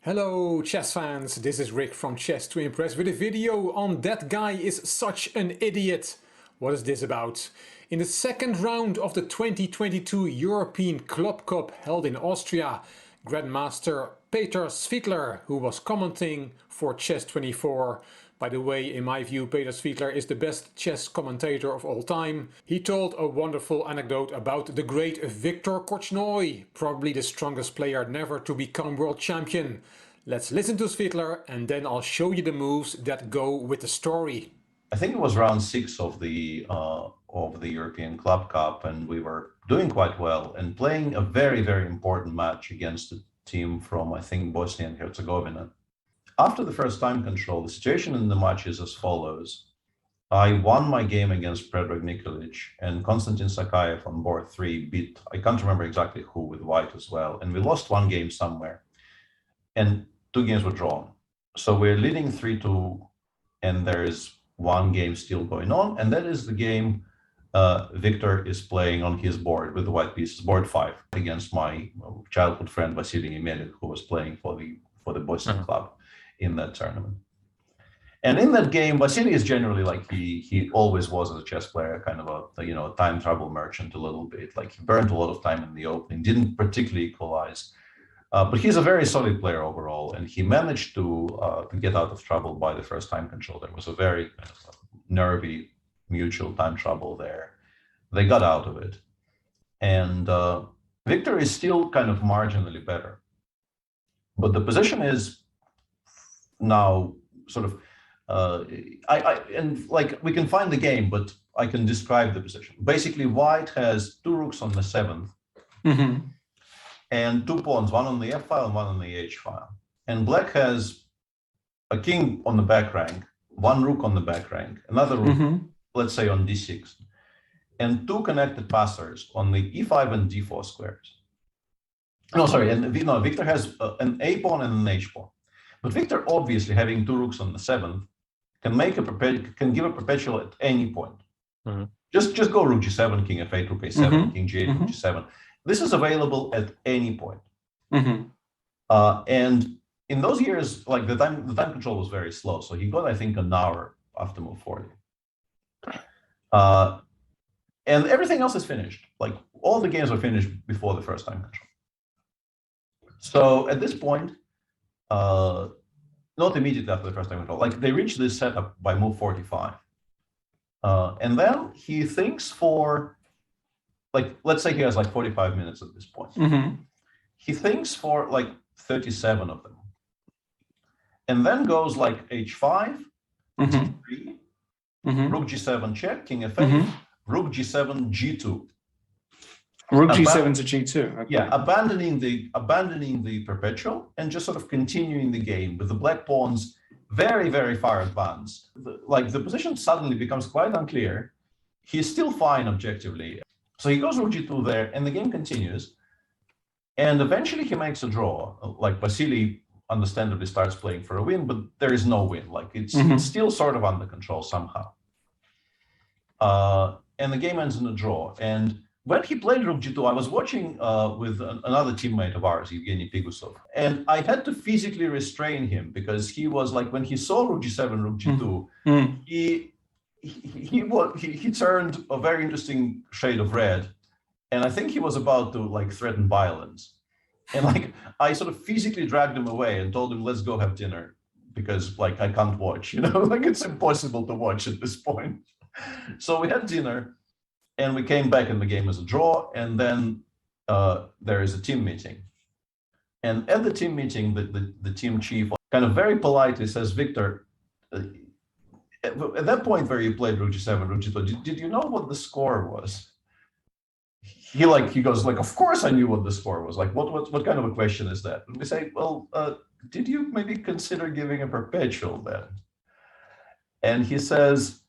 Hello chess fans, this is Rick from Chess to Impress with a video on That Guy is Such an Idiot. What is this about? In the second round of the 2022 European Club Cup held in Austria, Grandmaster Peter Svidler, who was commenting for Chess24, by the way, in my view, Peter Svidler is the best chess commentator of all time. He told a wonderful anecdote about the great Viktor Korchnoi, probably the strongest player never to become world champion. Let's listen to Svidler and then I'll show you the moves that go with the story. I think it was round 6 of the European Club Cup, and we were doing quite well and playing a very, very important match against a team from, I think, Bosnia and Herzegovina. After the first time control, the situation in the match is as follows. I won my game against Predrag Nikolic, and Konstantin Sakayev on board 3 beat, I can't remember exactly who, with white as well. And we lost one game somewhere, and 2 games were drawn. So we're leading 3-2, and there's one game still going on. And that is the game Viktor is playing on his board with the white pieces, board 5, against my childhood friend Vasily Emelin, who was playing for the Bosnian club in that tournament. And in that game, Vasily is generally like he always was as a chess player, kind of a time travel merchant a little bit. Like he burned a lot of time in the opening, didn't particularly equalize, but he's a very solid player overall, and he managed to get out of trouble by the first time control. There was a very kind of nervy mutual time trouble there. They got out of it, and Viktor is still kind of marginally better, but the position is now sort of and like we can find the game, but I can describe the position. Basically, white has 2 rooks on the 7th and 2 pawns, one on the f file and one on the h file. And black has a king on the back rank, 1 rook on the back rank, another rook, let's say on d6, and 2 connected passers on the e5 and d4 squares. No, sorry, and Viktor has an a pawn and an h pawn. But Viktor, obviously, having 2 rooks on the 7th, can give a perpetual at any point. Just go rook g7, king f8, rook a7, king g8, rook g7. This is available at any point. And in those years, like the time control was very slow, so he got, I think, an hour after move 40. And everything else is finished. Like all the games were finished before the first time control. So at this point, not immediately after the first time control, like they reach this setup by move 45. And then he thinks for, like, let's say he has like 45 minutes at this point. He thinks for like 37 of them. And then goes like h5, d3, rook g7 check, king f8, rook g7, g2. Rook g7 to g2. Okay. Yeah, abandoning the perpetual and just sort of continuing the game with the black pawns very, very far advanced. Like the position suddenly becomes quite unclear. He's still fine objectively. So he goes rook g2 there, and the game continues. And eventually he makes a draw. Like Vasily understandably starts playing for a win, but there is no win. Like it's still sort of under control somehow. And the game ends in a draw. And when he played rook g2, I was watching with another teammate of ours, Evgeny Pigusov, and I had to physically restrain him because he was like, when he saw rook g7, rook g2, he turned a very interesting shade of red, and I think he was about to like threaten violence. And like I sort of physically dragged him away and told him, let's go have dinner, because like I can't watch, like it's impossible to watch at this point. So we had dinner. And we came back and the game is a draw, and then there is a team meeting. And at the team meeting, the team chief kind of very politely says, Viktor, at that point where you played rook g7, rook g2, did you know what the score was? He goes like, of course I knew what the score was. Like, what kind of a question is that? And we say, well, did you maybe consider giving a perpetual then? And he says,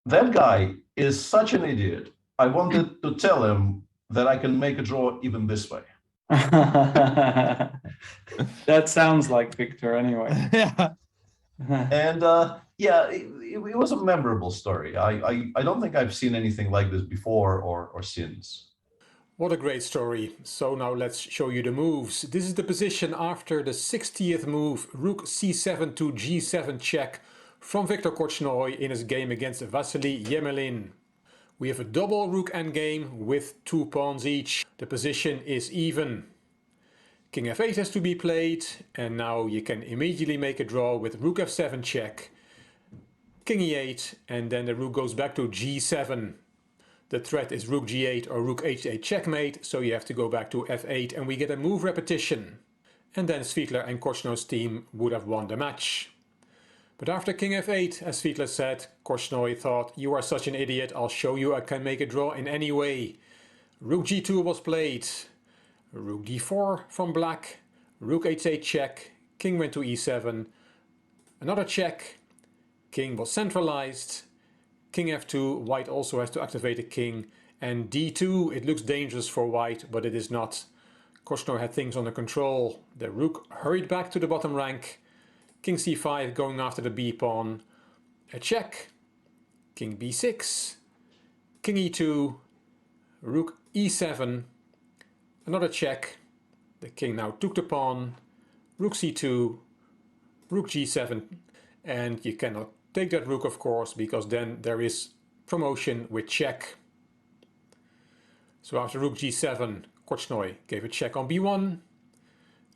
that guy is such an idiot. I wanted to tell him that I can make a draw even this way. That sounds like Viktor anyway. Yeah. And yeah, it was a memorable story. I don't think I've seen anything like this before or since. What a great story. So now let's show you the moves. This is the position after the 60th move, rook c7 to g7 check from Viktor Korchnoi in his game against Vasily Yemelin. We have a double rook endgame with 2 pawns each. The position is even. King f8 has to be played, and now you can immediately make a draw with rook f7 check, king e8, and then the rook goes back to g7. The threat is rook g8 or rook h8 checkmate, so you have to go back to f8 and we get a move repetition. And then Svidler and Korchnoi's team would have won the match. But after king f8, as Svidler said, Korchnoi thought, "You are such an idiot, I'll show you I can make a draw in any way." Rook g2 was played, rook d4 from black, rook h8 check, king went to e7, another check, king was centralized, king f2, white also has to activate a king, and d2, it looks dangerous for white, but it is not. Korchnoi had things under control. The rook hurried back to the bottom rank, king c5 going after the b pawn, a check, king b6, king e2, rook e7, another check, the king now took the pawn, rook c2, rook g7, and you cannot take that rook of course, because then there is promotion with check. So after rook g7, Korchnoi gave a check on b1.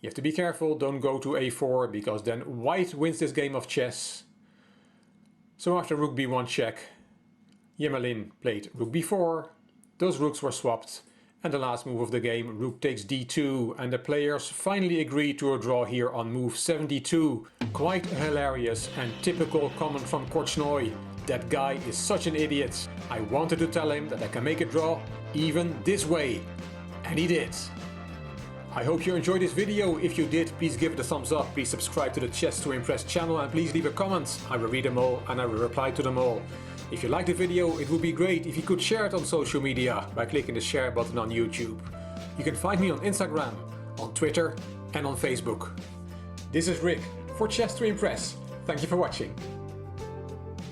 You have to be careful, don't go to a4, because then white wins this game of chess. So after rook b1 check, Yemelin played rook b4, those rooks were swapped, and the last move of the game, rook takes d2, and the players finally agreed to a draw here on move 72. Quite hilarious and typical comment from Korchnoi. That guy is such an idiot. I wanted to tell him that I can make a draw even this way. And he did. I hope you enjoyed this video. If you did, please give it a thumbs up, please subscribe to the Chess to Impress channel, and please leave a comment. I will read them all and I will reply to them all. If you liked the video, it would be great if you could share it on social media by clicking the share button on YouTube. You can find me on Instagram, on Twitter and on Facebook. This is Rick for Chess to Impress. Thank you for watching.